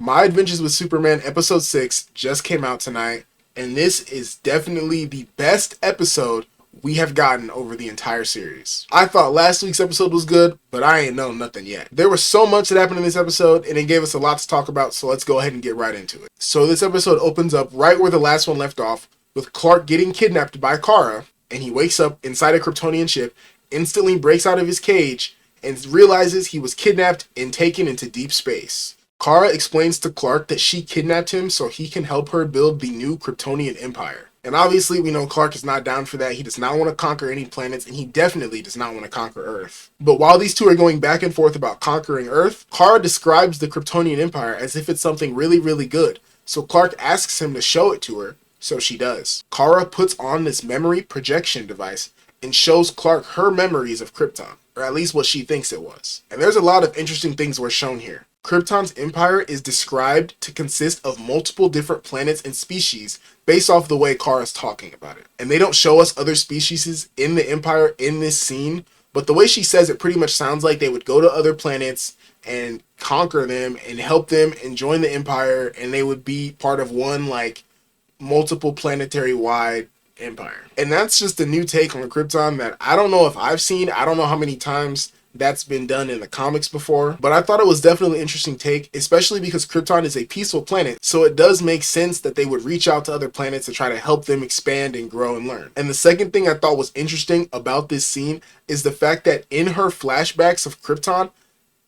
My Adventures with Superman episode 6 just came out tonight, and this is definitely the best episode we have gotten over the entire series. I thought last week's episode was good, but I ain't known nothing yet. There was so much that happened in this episode, and it gave us a lot to talk about, so let's go ahead and get right into it. So this episode opens up right where the last one left off, with Clark getting kidnapped by Kara, and he wakes up inside a Kryptonian ship, instantly breaks out of his cage, and realizes he was kidnapped and taken into deep space. Kara explains to Clark that she kidnapped him so he can help her build the new Kryptonian Empire. And obviously we know Clark is not down for that. He does not want to conquer any planets, and he definitely does not want to conquer Earth. But while these two are going back and forth about conquering Earth, Kara describes the Kryptonian Empire as if it's something really, really good. So Clark asks him to show it to her, so she does. Kara puts on this memory projection device and shows Clark her memories of Krypton, or at least what she thinks it was. And there's a lot of interesting things were shown here. Krypton's empire is described to consist of multiple different planets and species based off the way Kara's talking about it. And they don't show us other species in the empire in this scene, but the way she says it pretty much sounds like they would go to other planets and conquer them and help them and join the empire, and they would be part of one like multiple planetary wide empire. And that's just a new take on Krypton that I don't know if I've seen. I don't know how many times that's been done in the comics before, but I thought it was definitely an interesting take, especially because Krypton is a peaceful planet, so it does make sense that they would reach out to other planets to try to help them expand and grow and learn. And the second thing I thought was interesting about this scene is the fact that in her flashbacks of Krypton,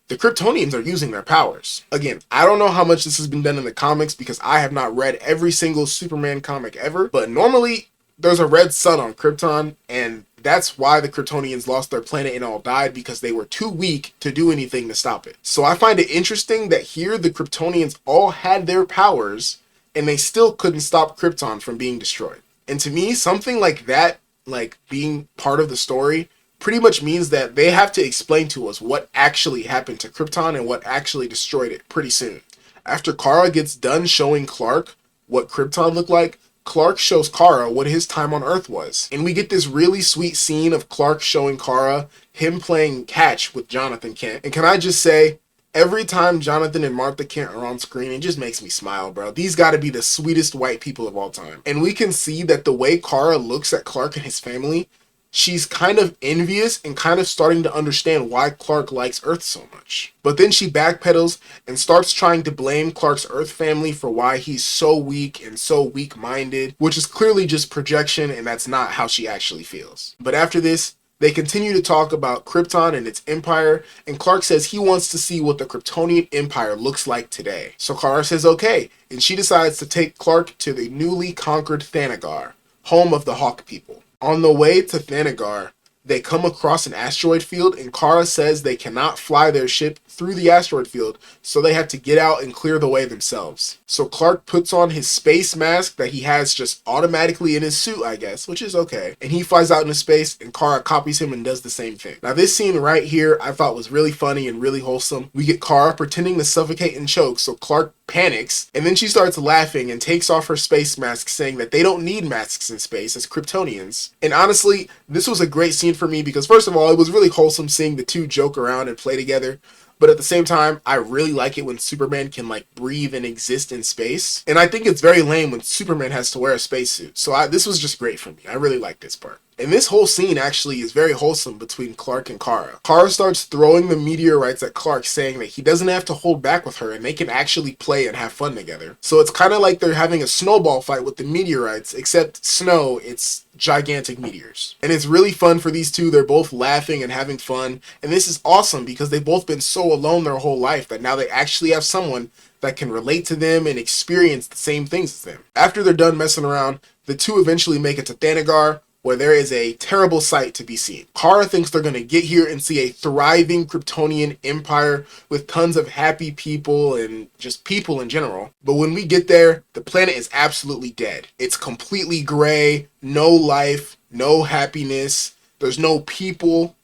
the Kryptonians are using their powers. Again, I don't know how much this has been done in the comics because I have not read every single Superman comic ever, but normally there's a red sun on Krypton, and that's why the Kryptonians lost their planet and all died, because they were too weak to do anything to stop it. So I find it interesting that here the Kryptonians all had their powers and they still couldn't stop Krypton from being destroyed. And to me, something like that, like being part of the story, pretty much means that they have to explain to us what actually happened to Krypton and what actually destroyed it pretty soon. After Kara gets done showing Clark what Krypton looked like, Clark shows Kara what his time on Earth was. And we get this really sweet scene of Clark showing Kara him playing catch with Jonathan Kent. And can I just say, every time Jonathan and Martha Kent are on screen, it just makes me smile, bro. These gotta be the sweetest white people of all time. And we can see that the way Kara looks at Clark and his family, she's kind of envious and kind of starting to understand why Clark likes Earth so much. But then she backpedals and starts trying to blame Clark's Earth family for why he's so weak and so weak-minded, which is clearly just projection, and that's not how she actually feels. But after this, they continue to talk about Krypton and its empire, and Clark says he wants to see what the Kryptonian Empire looks like today. So Kara says okay, and she decides to take Clark to the newly conquered Thanagar, home of the Hawk people. On the way to Thanagar, they come across an asteroid field, and Kara says they cannot fly their ship through the asteroid field, so they have to get out and clear the way themselves. So Clark puts on his space mask that he has just automatically in his suit, I guess, which is okay. And he flies out into space, and Kara copies him and does the same thing. Now this scene right here I thought was really funny and really wholesome. We get Kara pretending to suffocate and choke, so Clark panics, and then she starts laughing and takes off her space mask, saying that they don't need masks in space as Kryptonians. And honestly, this was a great scene for me because first of all, it was really wholesome seeing the two joke around and play together. But at the same time, I really like it when Superman can like breathe and exist in space. And I think it's very lame when Superman has to wear a spacesuit. So this was just great for me. I really like this part. And this whole scene actually is very wholesome between Clark and Kara. Kara starts throwing the meteorites at Clark, saying that he doesn't have to hold back with her and they can actually play and have fun together. So it's kind of like they're having a snowball fight with the meteorites, except snow, it's gigantic meteors. And it's really fun for these two. They're both laughing and having fun. And this is awesome because they've both been so alone their whole life that now they actually have someone that can relate to them and experience the same things as them. After they're done messing around, the two eventually make it to Thanagar, where there is a terrible sight to be seen. Kara thinks they're going to get here and see a thriving Kryptonian empire with tons of happy people and just people in general. But when we get there, the planet is absolutely dead. It's completely gray, no life, no happiness, there's no people.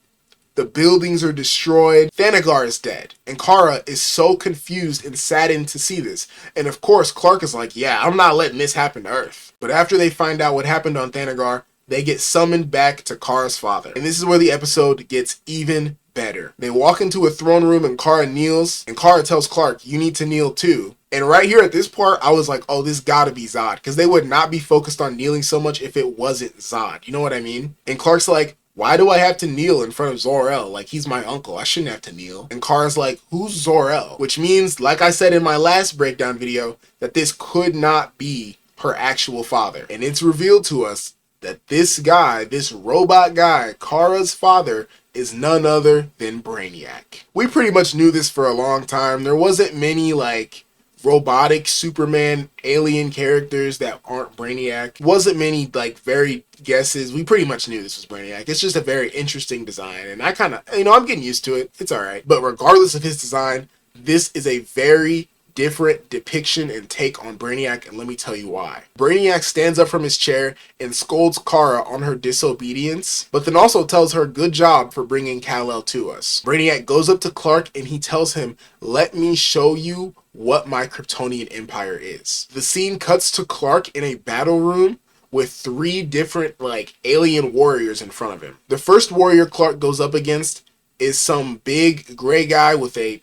The buildings are destroyed. Thanagar is dead. And Kara is so confused and saddened to see this. And of course, Clark is like, yeah, I'm not letting this happen to Earth. But after they find out what happened on Thanagar, they get summoned back to Kara's father. And this is where the episode gets even better. They walk into a throne room and Kara kneels, and Kara tells Clark, you need to kneel too. And right here at this part, I was like, oh, this gotta be Zod. Because they would not be focused on kneeling so much if it wasn't Zod. You know what I mean? And Clark's like, why do I have to kneel in front of Zor-El? Like, he's my uncle. I shouldn't have to kneel. And Kara's like, who's Zor-El? Which means, like I said in my last breakdown video, that this could not be her actual father. And it's revealed to us that this guy, this robot guy, Kara's father, is none other than Brainiac. We pretty much knew this for a long time. There wasn't many, like, robotic Superman alien characters that aren't Brainiac. Wasn't many, like, very guesses. We pretty much knew this was Brainiac. It's just a very interesting design, and I kind of, I'm getting used to it. It's alright. But regardless of his design, this is a very different depiction and take on Brainiac, and let me tell you why. Brainiac stands up from his chair and scolds Kara on her disobedience, but then also tells her good job for bringing Kal-El to us. Brainiac goes up to Clark and he tells him, let me show you what my Kryptonian Empire is. The scene cuts to Clark in a battle room with 3 different, like, alien warriors in front of him. The first warrior Clark goes up against is some big gray guy with a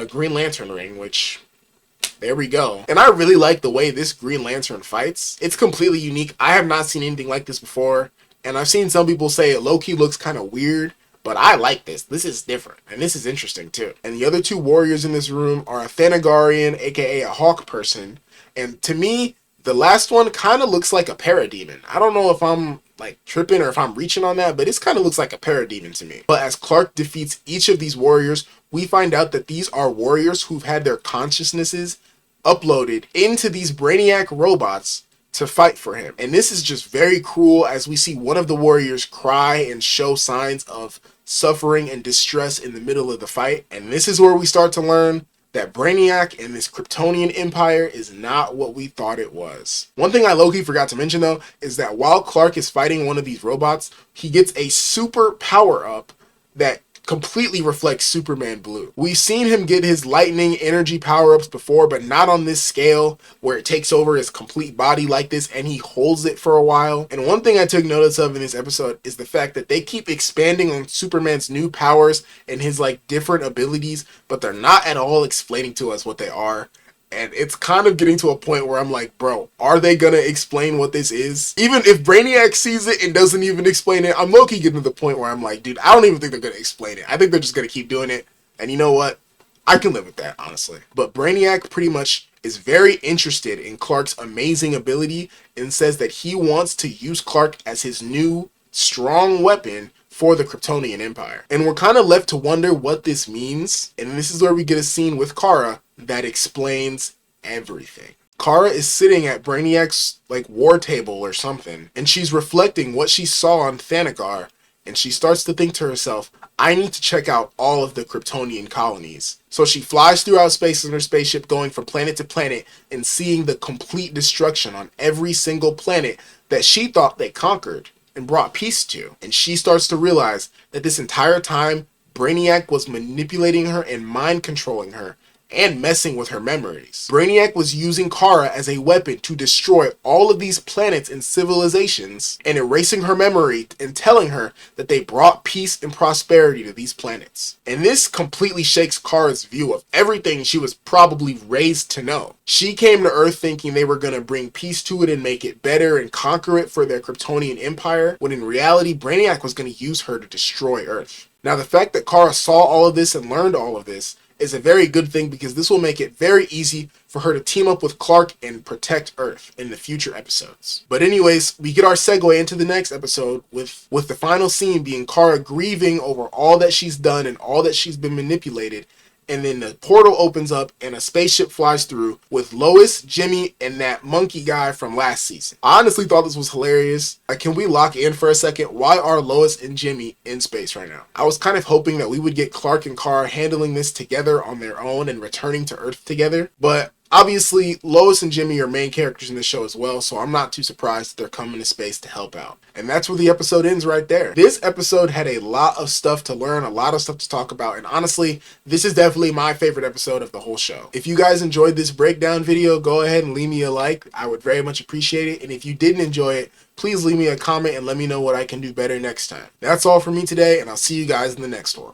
Green Lantern ring, which... there we go. And I really like the way this Green Lantern fights. It's completely unique. I have not seen anything like this before. And I've seen some people say it low-key looks kind of weird. But I like this. This is different. And this is interesting too. And the other 2 warriors in this room are a Thanagarian, aka a Hawk person. And to me, the last one kind of looks like a Parademon. I don't know if I'm like tripping or if I'm reaching on that, but it kind of looks like a Parademon to me. But as Clark defeats each of these warriors, we find out that these are warriors who've had their consciousnesses uploaded into these Brainiac robots to fight for him. And this is just very cruel as we see one of the warriors cry and show signs of suffering and distress in the middle of the fight. And this is where we start to learn that Brainiac and this Kryptonian Empire is not what we thought it was. One thing I low-key forgot to mention though is that while Clark is fighting one of these robots, he gets a super power-up that completely reflects Superman Blue. We've seen him get his lightning energy power-ups before, but not on this scale where it takes over his complete body like this and he holds it for a while. And one thing I took notice of in this episode is the fact that they keep expanding on Superman's new powers and his like different abilities, but they're not at all explaining to us what they are. And it's kind of getting to a point where I'm like, bro, are they gonna explain what this is? Even if Brainiac sees it and doesn't even explain it, I'm low-key getting to the point where I'm like, dude, I don't even think they're gonna explain it. I think they're just gonna keep doing it. And you know what? I can live with that, honestly. But Brainiac pretty much is very interested in Clark's amazing ability and says that he wants to use Clark as his new strong weapon for the Kryptonian Empire. And we're kind of left to wonder what this means. And this is where we get a scene with Kara that explains everything. Kara is sitting at Brainiac's like war table or something, and she's reflecting what she saw on Thanagar, and she starts to think to herself, I need to check out all of the Kryptonian colonies. So she flies throughout space in her spaceship, going from planet to planet and seeing the complete destruction on every single planet that she thought they conquered and brought peace to. And she starts to realize that this entire time, Brainiac was manipulating her and mind controlling her and messing with her memories. Brainiac was using Kara as a weapon to destroy all of these planets and civilizations and erasing her memory and telling her that they brought peace and prosperity to these planets. And this completely shakes Kara's view of everything she was probably raised to know. She came to Earth thinking they were going to bring peace to it and make it better and conquer it for their Kryptonian Empire, when in reality Brainiac was going to use her to destroy Earth. Now the fact that Kara saw all of this and learned all of this is a very good thing, because this will make it very easy for her to team up with Clark and protect Earth in the future episodes. But anyways, we get our segue into the next episode with the final scene being Kara grieving over all that she's done and all that she's been manipulated. And then the portal opens up and a spaceship flies through with Lois, Jimmy, and that monkey guy from last season. I honestly thought this was hilarious. Can we lock in for a second? Why are Lois and Jimmy in space right now? I was kind of hoping that we would get Clark and Kara handling this together on their own and returning to Earth together. But obviously, Lois and Jimmy are main characters in the show as well, so I'm not too surprised that they're coming to space to help out. And that's where the episode ends right there. This episode had a lot of stuff to learn, a lot of stuff to talk about, and honestly, this is definitely my favorite episode of the whole show. If you guys enjoyed this breakdown video, go ahead and leave me a like. I would very much appreciate it. And if you didn't enjoy it, please leave me a comment and let me know what I can do better next time. That's all for me today, and I'll see you guys in the next one.